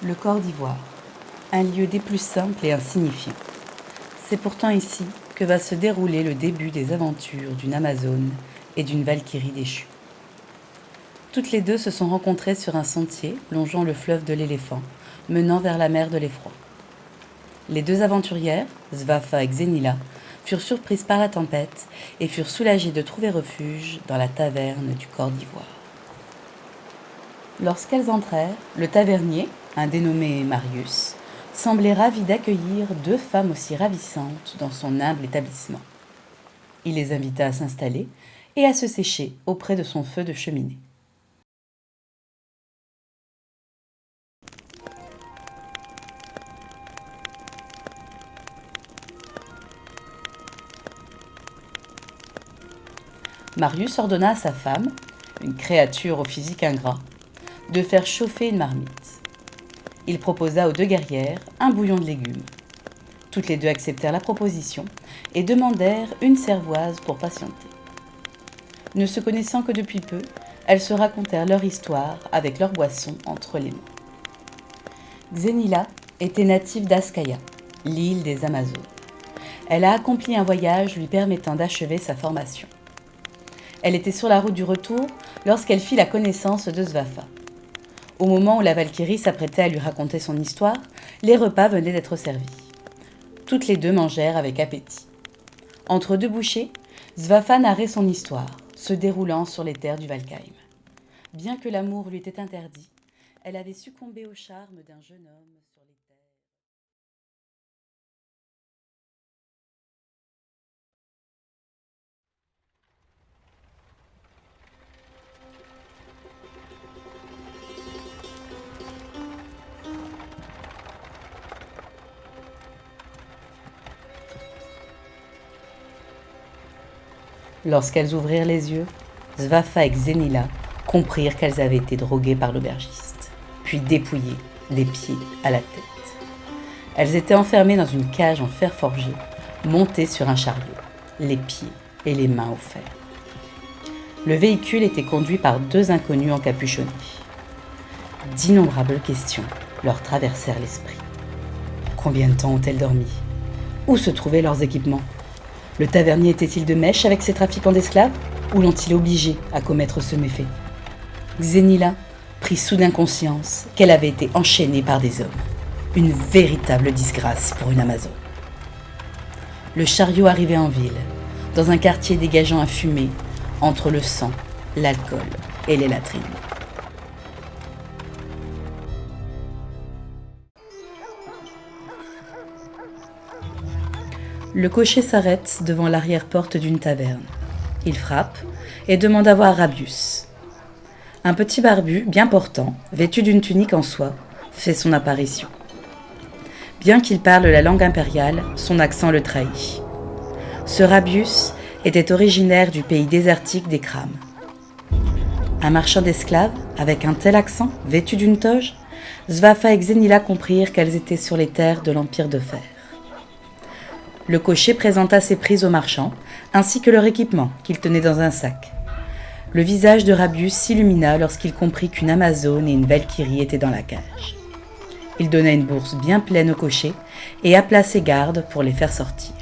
Le corps d'Ivoire, un lieu des plus simples et insignifiants. C'est pourtant ici que va se dérouler le début des aventures d'une Amazone et d'une Valkyrie déchue. Toutes les deux se sont rencontrées sur un sentier longeant le fleuve de l'éléphant, menant vers la mer de l'effroi. Les deux aventurières, Svafa et Xenila, furent surprises par la tempête et furent soulagées de trouver refuge dans la taverne du corps d'Ivoire. Lorsqu'elles entrèrent, le tavernier, un dénommé Marius, semblait ravi d'accueillir deux femmes aussi ravissantes dans son humble établissement. Il les invita à s'installer et à se sécher auprès de son feu de cheminée. Marius ordonna à sa femme, une créature au physique ingrat, de faire chauffer une marmite. Il proposa aux deux guerrières un bouillon de légumes. Toutes les deux acceptèrent la proposition et demandèrent une cervoise pour patienter. Ne se connaissant que depuis peu, elles se racontèrent leur histoire avec leur boisson entre les mains. Xenila était native d'Askaya, l'île des Amazones. Elle a accompli un voyage lui permettant d'achever sa formation. Elle était sur la route du retour lorsqu'elle fit la connaissance de Svafa. Au moment où la Valkyrie s'apprêtait à lui raconter son histoire, les repas venaient d'être servis. Toutes les deux mangèrent avec appétit. Entre deux bouchées, Svafa narrait son histoire, se déroulant sur les terres du Valkheim. Bien que l'amour lui était interdit, elle avait succombé au charme d'un jeune homme sur les terres. Lorsqu'elles ouvrirent les yeux, Svafa et Xenila comprirent qu'elles avaient été droguées par l'aubergiste, puis dépouillées des pieds à la tête. Elles étaient enfermées dans une cage en fer forgé, montées sur un chariot, les pieds et les mains au fer. Le véhicule était conduit par deux inconnus encapuchonnés. D'innombrables questions leur traversèrent l'esprit. Combien de temps ont-elles dormi? Où se trouvaient leurs équipements? Le tavernier était-il de mèche avec ces trafiquants d'esclaves ou l'ont-ils obligé à commettre ce méfait? Xenila prit soudain conscience qu'elle avait été enchaînée par des hommes. Une véritable disgrâce pour une Amazone. Le chariot arrivait en ville, dans un quartier dégageant un fumée entre le sang, l'alcool et les latrines. Le cocher s'arrête devant l'arrière-porte d'une taverne. Il frappe et demande à voir Rabius. Un petit barbu, bien portant, vêtu d'une tunique en soie, fait son apparition. Bien qu'il parle la langue impériale, son accent le trahit. Ce Rabius était originaire du pays désertique des Krames. Un marchand d'esclaves, avec un tel accent, vêtu d'une toge, Svafa et Xenila comprirent qu'elles étaient sur les terres de l'Empire de Fer. Le cocher présenta ses prises aux marchands, ainsi que leur équipement qu'ils tenaient dans un sac. Le visage de Rabius s'illumina lorsqu'il comprit qu'une Amazone et une Valkyrie étaient dans la cage. Il donna une bourse bien pleine au cocher et appela ses gardes pour les faire sortir.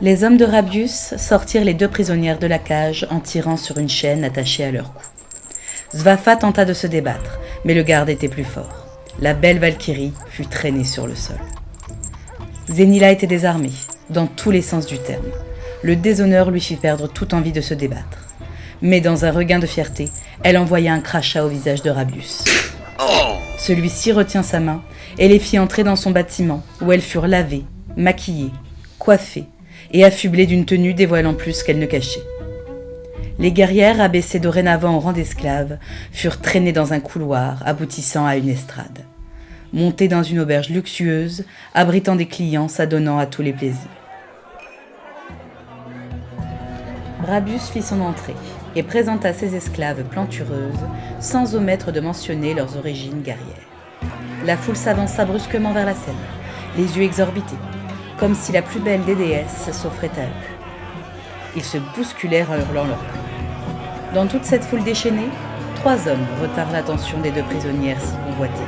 Les hommes de Rabius sortirent les deux prisonnières de la cage en tirant sur une chaîne attachée à leur cou. Svafa tenta de se débattre, mais le garde était plus fort. La belle Valkyrie fut traînée sur le sol. Xenila était désarmée, dans tous les sens du terme. Le déshonneur lui fit perdre toute envie de se débattre. Mais dans un regain de fierté, elle envoya un crachat au visage de Rabius. Celui-ci retint sa main et les fit entrer dans son bâtiment, où elles furent lavées, maquillées, coiffées et affublées d'une tenue dévoilant plus qu'elle ne cachait. Les guerrières, abaissées dorénavant au rang d'esclaves, furent traînées dans un couloir aboutissant à une estrade. Montées dans une auberge luxueuse, abritant des clients s'adonnant à tous les plaisirs. Rabius fit son entrée et présenta ses esclaves plantureuses, sans omettre de mentionner leurs origines guerrières. La foule s'avança brusquement vers la scène, les yeux exorbités, comme si la plus belle des déesses s'offrait à eux. Ils se bousculèrent en hurlant leur prix. Dans toute cette foule déchaînée, 3 hommes retinrent l'attention des 2 prisonnières si convoitées. convoitée.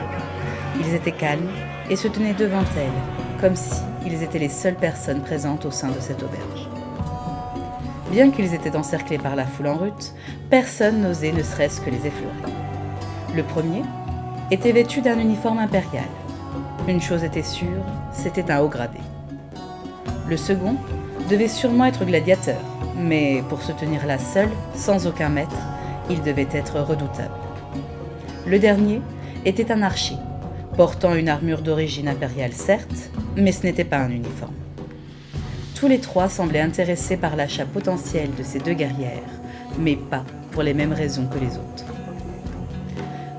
Ils étaient calmes et se tenaient devant elle, comme si ils étaient les seules personnes présentes au sein de cette auberge. Bien qu'ils étaient encerclés par la foule en route, personne n'osait ne serait-ce que les effleurer. Le premier était vêtu d'un uniforme impérial. Une chose était sûre, c'était un haut gradé. Le second devait sûrement être gladiateur, mais pour se tenir là seul, sans aucun maître, il devait être redoutable. Le dernier était un archer, portant une armure d'origine impériale certes, mais ce n'était pas un uniforme. Tous les trois semblaient intéressés par l'achat potentiel de ces deux guerrières, mais pas pour les mêmes raisons que les autres.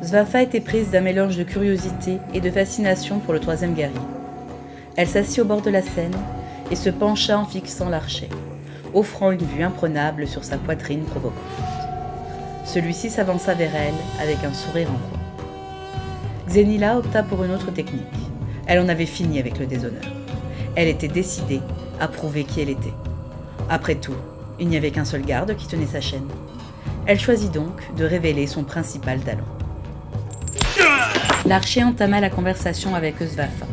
Svafa était prise d'un mélange de curiosité et de fascination pour le troisième guerrier. Elle s'assit au bord de la Seine et se pencha en fixant l'archer, offrant une vue imprenable sur sa poitrine provocante. Celui-ci s'avança vers elle avec un sourire en coin. Xenila opta pour une autre technique. Elle en avait fini avec le déshonneur. Elle était décidée à prouver qui elle était. Après tout, il n'y avait qu'un seul garde qui tenait sa chaîne. Elle choisit donc de révéler son principal talent. L'archer entama la conversation avec Svafa.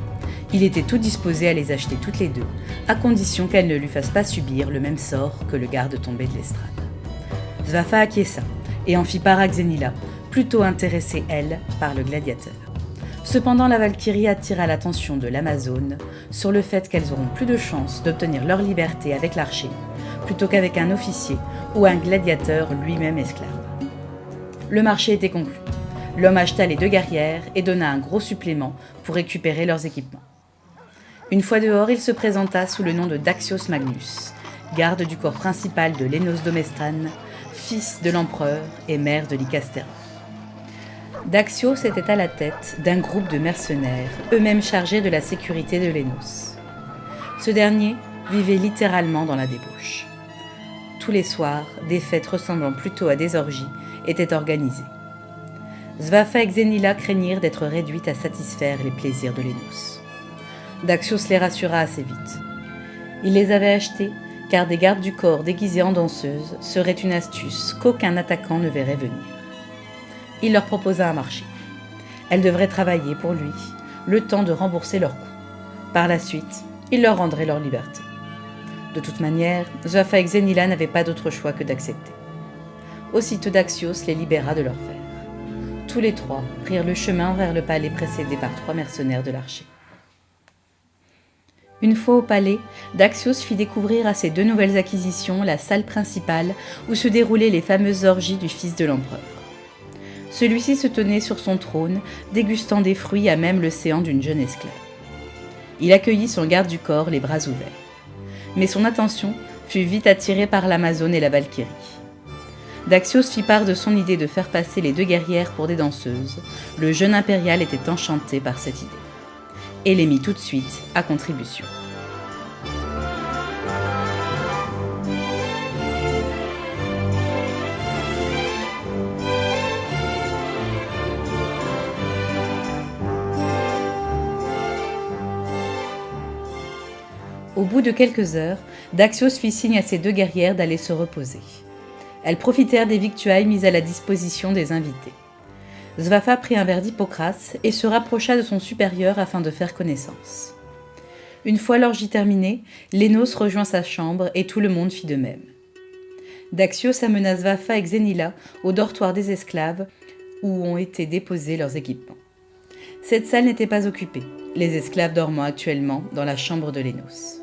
Il était tout disposé à les acheter toutes les deux, à condition qu'elles ne lui fassent pas subir le même sort que le garde tombé de l'estrade. Svafa acquiesça et en fit part à Xenila, plutôt intéressée, elle, par le gladiateur. Cependant, la Valkyrie attira l'attention de l'Amazone sur le fait qu'elles auront plus de chances d'obtenir leur liberté avec l'archer, plutôt qu'avec un officier ou un gladiateur lui-même esclave. Le marché était conclu. L'homme acheta les deux guerrières et donna un gros supplément pour récupérer leurs équipements. Une fois dehors, il se présenta sous le nom de Daxios Magnus, garde du corps principal de Lénos Domestran, fils de l'empereur et maire de Lycastera. Daxios était à la tête d'un groupe de mercenaires, eux-mêmes chargés de la sécurité de Lénos. Ce dernier vivait littéralement dans la débauche. Tous les soirs, des fêtes ressemblant plutôt à des orgies étaient organisées. Svafa et Xenila craignirent d'être réduites à satisfaire les plaisirs de Lénos. Daxios les rassura assez vite. Il les avait achetés car des gardes du corps déguisés en danseuses serait une astuce qu'aucun attaquant ne verrait venir. Il leur proposa un marché. Elles devraient travailler pour lui, le temps de rembourser leurs coûts. Par la suite, il leur rendrait leur liberté. De toute manière, Svafa et Xenila n'avaient pas d'autre choix que d'accepter. Aussitôt Daxios les libéra de leurs fers. Tous les trois prirent le chemin vers le palais précédé par 3 mercenaires de l'archer. Une fois au palais, Daxios fit découvrir à ses 2 nouvelles acquisitions la salle principale où se déroulaient les fameuses orgies du fils de l'empereur. Celui-ci se tenait sur son trône, dégustant des fruits à même le séant d'une jeune esclave. Il accueillit son garde du corps les bras ouverts. Mais son attention fut vite attirée par l'Amazone et la Valkyrie. Daxios fit part de son idée de faire passer les 2 guerrières pour des danseuses. Le jeune impérial était enchanté par cette idée et les mit tout de suite à contribution. Au bout de quelques heures, Daxios fit signe à ses 2 guerrières d'aller se reposer. Elles profitèrent des victuailles mises à la disposition des invités. Svafa prit un verre d'Hippocrate et se rapprocha de son supérieur afin de faire connaissance. Une fois l'orgie terminée, Lénos rejoint sa chambre et tout le monde fit de même. Daxios amena Svafa et Xenila au dortoir des esclaves où ont été déposés leurs équipements. Cette salle n'était pas occupée, les esclaves dormant actuellement dans la chambre de Lénos.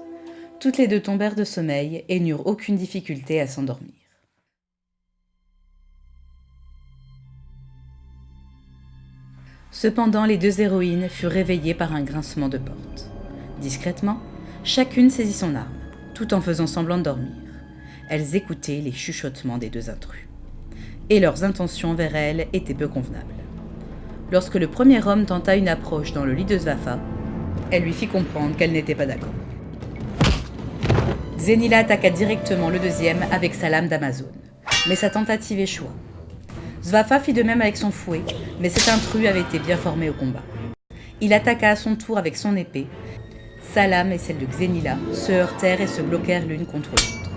Toutes les 2 tombèrent de sommeil et n'eurent aucune difficulté à s'endormir. Cependant, les 2 héroïnes furent réveillées par un grincement de porte. Discrètement, chacune saisit son arme, tout en faisant semblant de dormir. Elles écoutaient les chuchotements des 2 intrus. Et leurs intentions envers elles étaient peu convenables. Lorsque le premier homme tenta une approche dans le lit de Svafa, elle lui fit comprendre qu'elle n'était pas d'accord. Xenila attaqua directement le deuxième avec sa lame d'Amazone, mais sa tentative échoua. Svafa fit de même avec son fouet, mais cet intrus avait été bien formé au combat. Il attaqua à son tour avec son épée. Sa lame et celle de Xenila se heurtèrent et se bloquèrent l'une contre l'autre.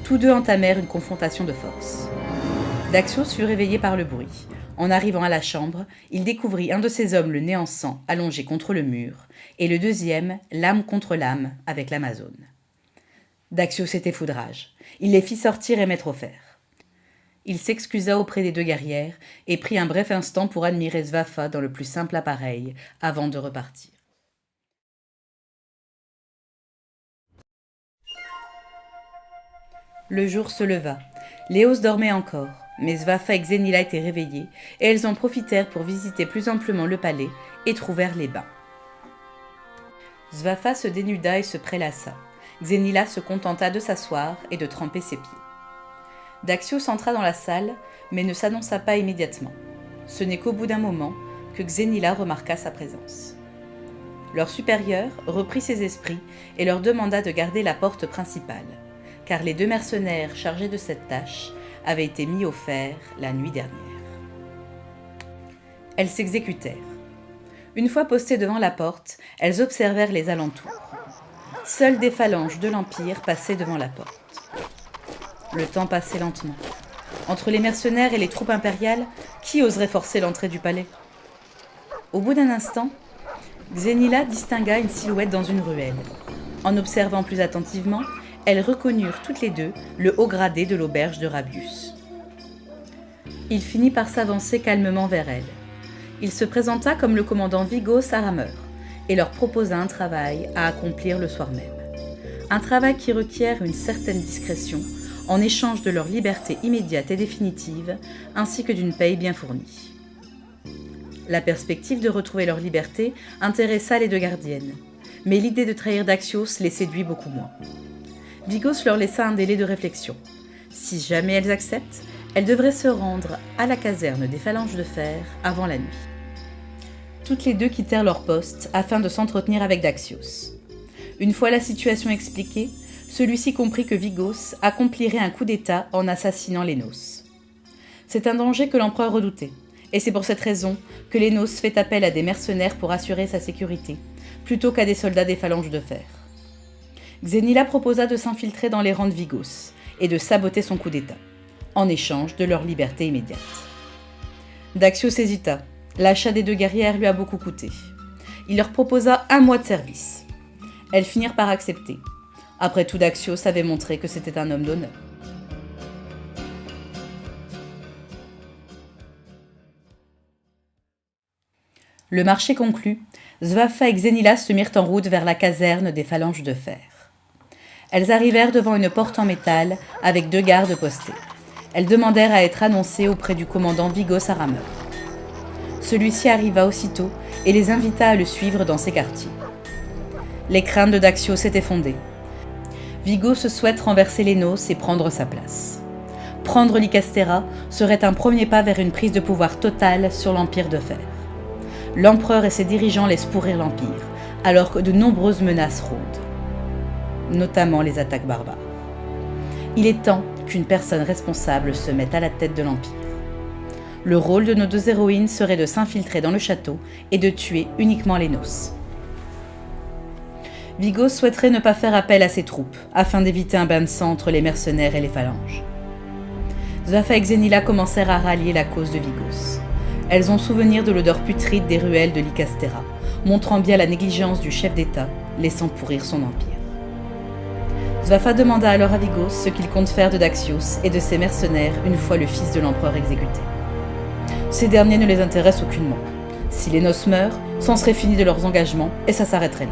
Tous 2 entamèrent une confrontation de force. Daxios fut réveillé par le bruit. En arrivant à la chambre, il découvrit un de ses hommes le nez en sang, allongé contre le mur, et le deuxième, lame contre lame, avec l'Amazone. Daxios était foudrage. Il les fit sortir et mettre au fer. Il s'excusa auprès des deux guerrières et prit un bref instant pour admirer Svafa dans le plus simple appareil, avant de repartir. Le jour se leva. Léos dormait encore, mais Svafa et Xenila étaient réveillées et elles en profitèrent pour visiter plus amplement le palais et trouvèrent les bains. Svafa se dénuda et se prélassa. Xenila se contenta de s'asseoir et de tremper ses pieds. Daxios entra dans la salle, mais ne s'annonça pas immédiatement. Ce n'est qu'au bout d'un moment que Xenila remarqua sa présence. Leur supérieur reprit ses esprits et leur demanda de garder la porte principale, car les deux mercenaires chargés de cette tâche avaient été mis au fer la nuit dernière. Elles s'exécutèrent. Une fois postées devant la porte, elles observèrent les alentours. Seules des phalanges de l'Empire passaient devant la porte. Le temps passait lentement. Entre les mercenaires et les troupes impériales, qui oserait forcer l'entrée du palais ? Au bout d'un instant, Xenila distingua une silhouette dans une ruelle. En observant plus attentivement, elles reconnurent toutes les deux le haut gradé de l'auberge de Rabius. Il finit par s'avancer calmement vers elles. Il se présenta comme le commandant Vigos Arameur et leur proposa un travail à accomplir le soir même. Un travail qui requiert une certaine discrétion en échange de leur liberté immédiate et définitive, ainsi que d'une paye bien fournie. La perspective de retrouver leur liberté intéressa les deux gardiennes, mais l'idée de trahir Daxios les séduit beaucoup moins. Vigos leur laissa un délai de réflexion. Si jamais elles acceptent, elles devraient se rendre à la caserne des phalanges de fer avant la nuit. Toutes les deux quittèrent leur poste afin de s'entretenir avec Daxios. Une fois la situation expliquée, celui-ci comprit que Vigos accomplirait un coup d'État en assassinant Lénos. C'est un danger que l'empereur redoutait, et c'est pour cette raison que Lénos fait appel à des mercenaires pour assurer sa sécurité, plutôt qu'à des soldats des phalanges de fer. Xenila proposa de s'infiltrer dans les rangs de Vigos et de saboter son coup d'État, en échange de leur liberté immédiate. Daxios hésita. L'achat des deux guerrières lui a beaucoup coûté. Il leur proposa 1 mois de service. Elles finirent par accepter. Après tout, Daxios avait montré que c'était un homme d'honneur. Le marché conclu, Svafa et Xenila se mirent en route vers la caserne des phalanges de fer. Elles arrivèrent devant une porte en métal avec 2 gardes postés. Elles demandèrent à être annoncées auprès du commandant Vigos Arameur. Celui-ci arriva aussitôt et les invita à le suivre dans ses quartiers. Les craintes de Daxios s'étaient fondées. Vigos souhaite renverser Lénos et prendre sa place. Prendre Licastera serait un premier pas vers une prise de pouvoir totale sur l'Empire de Fer. L'empereur et ses dirigeants laissent pourrir l'Empire, alors que de nombreuses menaces rôdent, notamment les attaques barbares. Il est temps qu'une personne responsable se mette à la tête de l'Empire. Le rôle de nos 2 héroïnes serait de s'infiltrer dans le château et de tuer uniquement Lénos. Vigos souhaiterait ne pas faire appel à ses troupes, afin d'éviter un bain de sang entre les mercenaires et les phalanges. Svafa et Xenila commencèrent à rallier la cause de Vigos. Elles ont souvenir de l'odeur putride des ruelles de Licastera, montrant bien la négligence du chef d'État, laissant pourrir son empire. Svafa demanda alors à Vigos ce qu'il compte faire de Daxios et de ses mercenaires une fois le fils de l'empereur exécuté. Ces derniers ne les intéressent aucunement. Si Lénos meurt, c'en serait fini de leurs engagements et ça s'arrêterait là.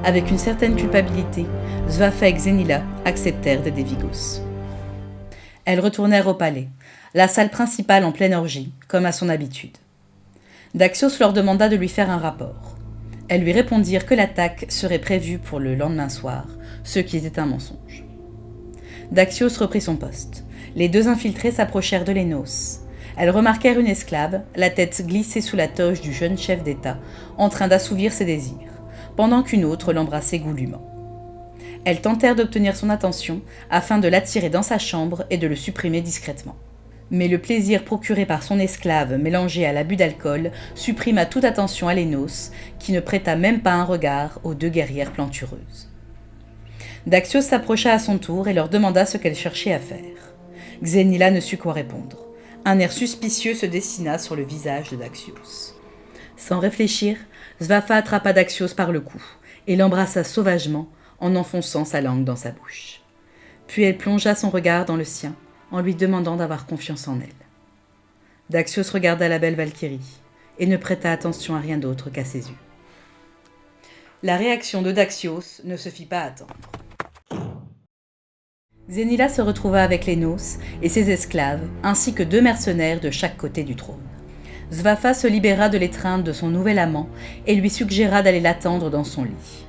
Avec une certaine culpabilité, Svafa et Xenila acceptèrent d'aider Vigos. Elles retournèrent au palais, la salle principale en pleine orgie, comme à son habitude. Daxios leur demanda de lui faire un rapport. Elles lui répondirent que l'attaque serait prévue pour le lendemain soir, ce qui était un mensonge. Daxios reprit son poste. Les 2 infiltrés s'approchèrent de Lénos. Elles remarquèrent une esclave, la tête glissée sous la toge du jeune chef d'État, en train d'assouvir ses désirs, pendant qu'une autre l'embrassait goulûment. Elles tentèrent d'obtenir son attention afin de l'attirer dans sa chambre et de le supprimer discrètement. Mais le plaisir procuré par son esclave mélangé à l'abus d'alcool supprima toute attention à Lénos, qui ne prêta même pas un regard aux 2 guerrières plantureuses. Daxios s'approcha à son tour et leur demanda ce qu'elles cherchaient à faire. Xenila ne sut quoi répondre. Un air suspicieux se dessina sur le visage de Daxios. Sans réfléchir, Svafa attrapa Daxios par le cou et l'embrassa sauvagement en enfonçant sa langue dans sa bouche. Puis elle plongea son regard dans le sien en lui demandant d'avoir confiance en elle. Daxios regarda la belle Valkyrie et ne prêta attention à rien d'autre qu'à ses yeux. La réaction de Daxios ne se fit pas attendre. Xenila se retrouva avec les Nos et ses esclaves, ainsi que 2 mercenaires de chaque côté du trône. Svafa se libéra de l'étreinte de son nouvel amant et lui suggéra d'aller l'attendre dans son lit.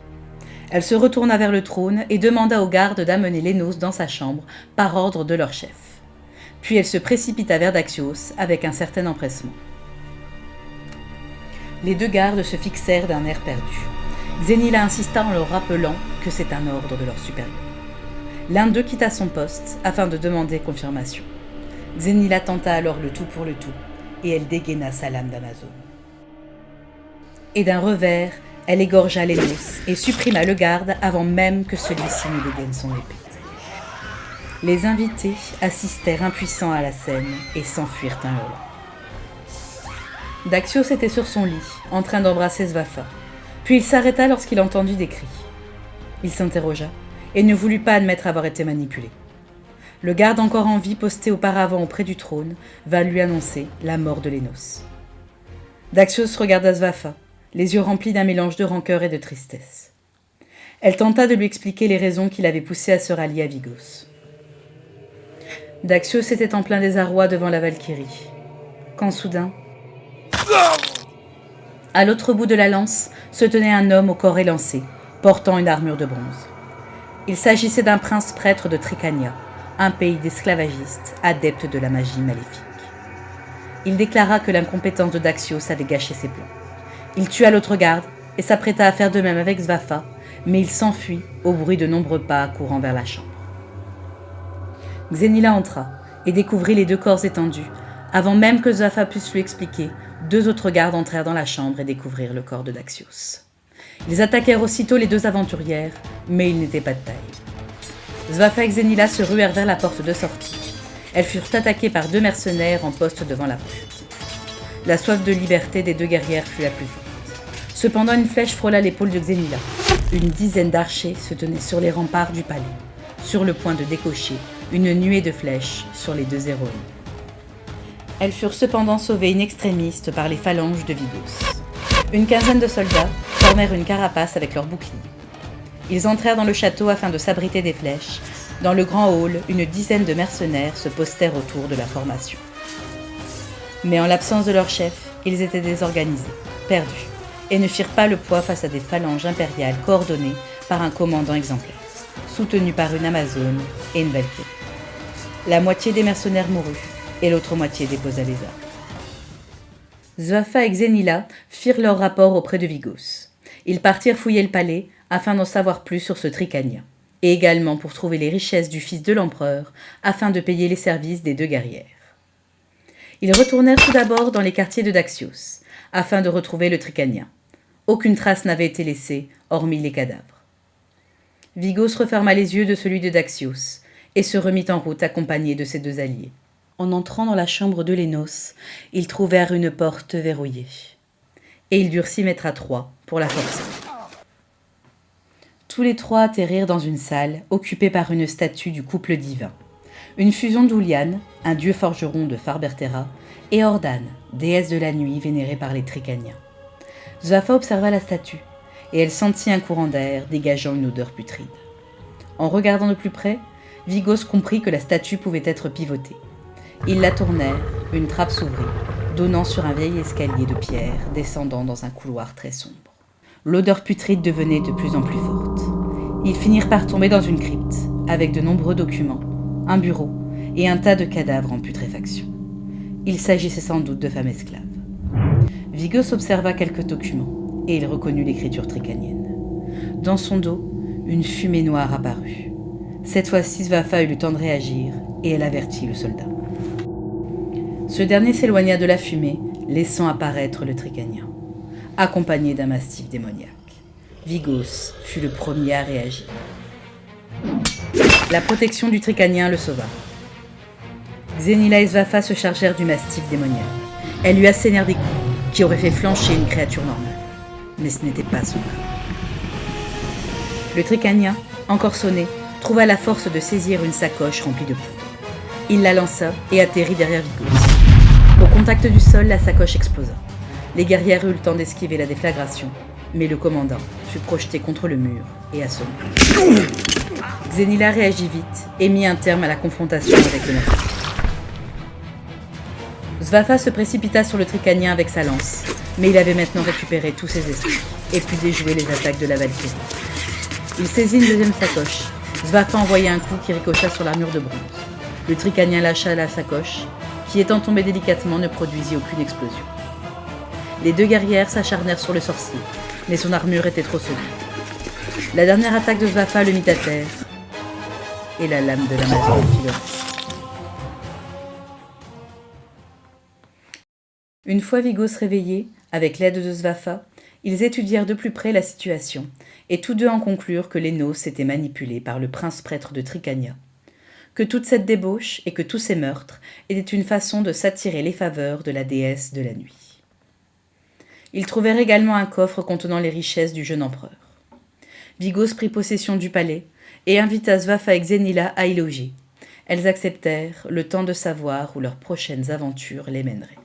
Elle se retourna vers le trône et demanda aux gardes d'amener les Nos dans sa chambre par ordre de leur chef. Puis elle se précipita vers Daxios avec un certain empressement. Les 2 gardes se fixèrent d'un air perdu. Xenila insista en leur rappelant que c'est un ordre de leur supérieur. L'un d'eux quitta son poste afin de demander confirmation. Xenila tenta alors le tout pour le tout, et elle dégaina sa lame d'Amazone. Et d'un revers, elle égorgea les Nos et supprima le garde avant même que celui-ci ne dégaine son épée. Les invités assistèrent impuissants à la scène et s'enfuirent un hurlant. Daxios était sur son lit, en train d'embrasser Svafa. Puis il s'arrêta lorsqu'il entendit des cris. Il s'interrogea et ne voulut pas admettre avoir été manipulé. Le garde encore en vie posté auparavant auprès du trône va lui annoncer la mort de Lénos. Daxios regarda Svafa, les yeux remplis d'un mélange de rancœur et de tristesse. Elle tenta de lui expliquer les raisons qui l'avaient poussé à se rallier à Vigos. Daxios était en plein désarroi devant la Valkyrie, quand soudain, à l'autre bout de la lance, se tenait un homme au corps élancé, portant une armure de bronze. Il s'agissait d'un prince prêtre de Tricania, un pays d'esclavagistes, adeptes de la magie maléfique. Il déclara que l'incompétence de Daxios avait gâché ses plans. Il tua l'autre garde et s'apprêta à faire de même avec Svafa, mais il s'enfuit au bruit de nombreux pas courant vers la chambre. Xenila entra et découvrit les 2 corps étendus. Avant même que Svafa puisse lui expliquer, 2 autres gardes entrèrent dans la chambre et découvrirent le corps de Daxios. Ils attaquèrent aussitôt les 2 aventurières, mais ils n'étaient pas de taille. Svafa et Xenila se ruèrent vers la porte de sortie. Elles furent attaquées par 2 mercenaires en poste devant la porte. La soif de liberté des 2 guerrières fut la plus forte. Cependant, une flèche frôla l'épaule de Xenila. Une dizaine d'archers se tenaient sur les remparts du palais, sur le point de décocher une nuée de flèches sur les 2 héroïnes. Elles furent cependant sauvées in extremis par les phalanges de Vigos. Une quinzaine de soldats formèrent une carapace avec leurs boucliers. Ils entrèrent dans le château afin de s'abriter des flèches. Dans le grand hall, une dizaine de mercenaires se postèrent autour de la formation. Mais en l'absence de leur chef, ils étaient désorganisés, perdus, et ne firent pas le poids face à des phalanges impériales coordonnées par un commandant exemplaire, soutenu par une Amazone et une Valkyrie. La moitié des mercenaires mourut, et l'autre moitié déposa les armes. Svafa et Xenila firent leur rapport auprès de Vigos. Ils partirent fouiller le palais afin d'en savoir plus sur ce Tricanien, et également pour trouver les richesses du fils de l'empereur afin de payer les services des 2 guerrières. Ils retournèrent tout d'abord dans les quartiers de Daxios, afin de retrouver le Tricanien. Aucune trace n'avait été laissée, hormis les cadavres. Vigos referma les yeux de celui de Daxios, et se remit en route accompagné de ses 2 alliés. En entrant dans la chambre de Lénos, ils trouvèrent une porte verrouillée. Et ils durent s'y mettre à 3 pour la forcer. Tous les 3 atterrirent dans une salle occupée par une statue du couple divin. Une fusion d'Oulian, un dieu forgeron de Farbertera, et Ordane, déesse de la nuit vénérée par les Tricaniens. Svafa observa la statue, et elle sentit un courant d'air dégageant une odeur putride. En regardant de plus près, Vigos comprit que la statue pouvait être pivotée. Ils la tournèrent, une trappe s'ouvrit, donnant sur un vieil escalier de pierre descendant dans un couloir très sombre. L'odeur putride devenait de plus en plus forte. Ils finirent par tomber dans une crypte, avec de nombreux documents, un bureau et un tas de cadavres en putréfaction. Il s'agissait sans doute de femmes esclaves. Vigos observa quelques documents, et il reconnut l'écriture tricanienne. Dans son dos, une fumée noire apparut. Cette fois-ci, Svafa eut le temps de réagir, et elle avertit le soldat. Ce dernier s'éloigna de la fumée, laissant apparaître le tricanien, accompagné d'un mastif démoniaque. Vigos fut le premier à réagir. La protection du tricanien le sauva. Xenila et Svafa se chargèrent du mastif démoniaque. Elles lui assénèrent des coups qui auraient fait flancher une créature normale. Mais ce n'était pas son cas. Le tricanien, encore sonné, trouva la force de saisir une sacoche remplie de poudre. Il la lança et atterrit derrière Vigos. Au contact du sol, la sacoche explosa. Les guerrières eurent le temps d'esquiver la déflagration, mais le commandant fut projeté contre le mur et assommé. Xenila réagit vite et mit un terme à la confrontation avec le maître. Svafa se précipita sur le tricanien avec sa lance, mais il avait maintenant récupéré tous ses esprits et put déjouer les attaques de la Valkyrie. Il saisit une deuxième sacoche. Svafa envoya un coup qui ricocha sur l'armure de bronze. Le tricanien lâcha la sacoche, qui étant tombée délicatement ne produisit aucune explosion. Les deux guerrières s'acharnèrent sur le sorcier, mais son armure était trop solide. La dernière attaque de Svafa le mit à terre, et la lame de l'Amazone fit le reste. Une fois Vigos réveillé, avec l'aide de Svafa, ils étudièrent de plus près la situation, et tous deux en conclurent que les noces étaient manipulées par le prince-prêtre de Tricania, que toute cette débauche et que tous ces meurtres étaient une façon de s'attirer les faveurs de la déesse de la nuit. Ils trouvèrent également un coffre contenant les richesses du jeune empereur. Vigos prit possession du palais et invita Svafa et Xenila à y loger. Elles acceptèrent, le temps de savoir où leurs prochaines aventures les mèneraient.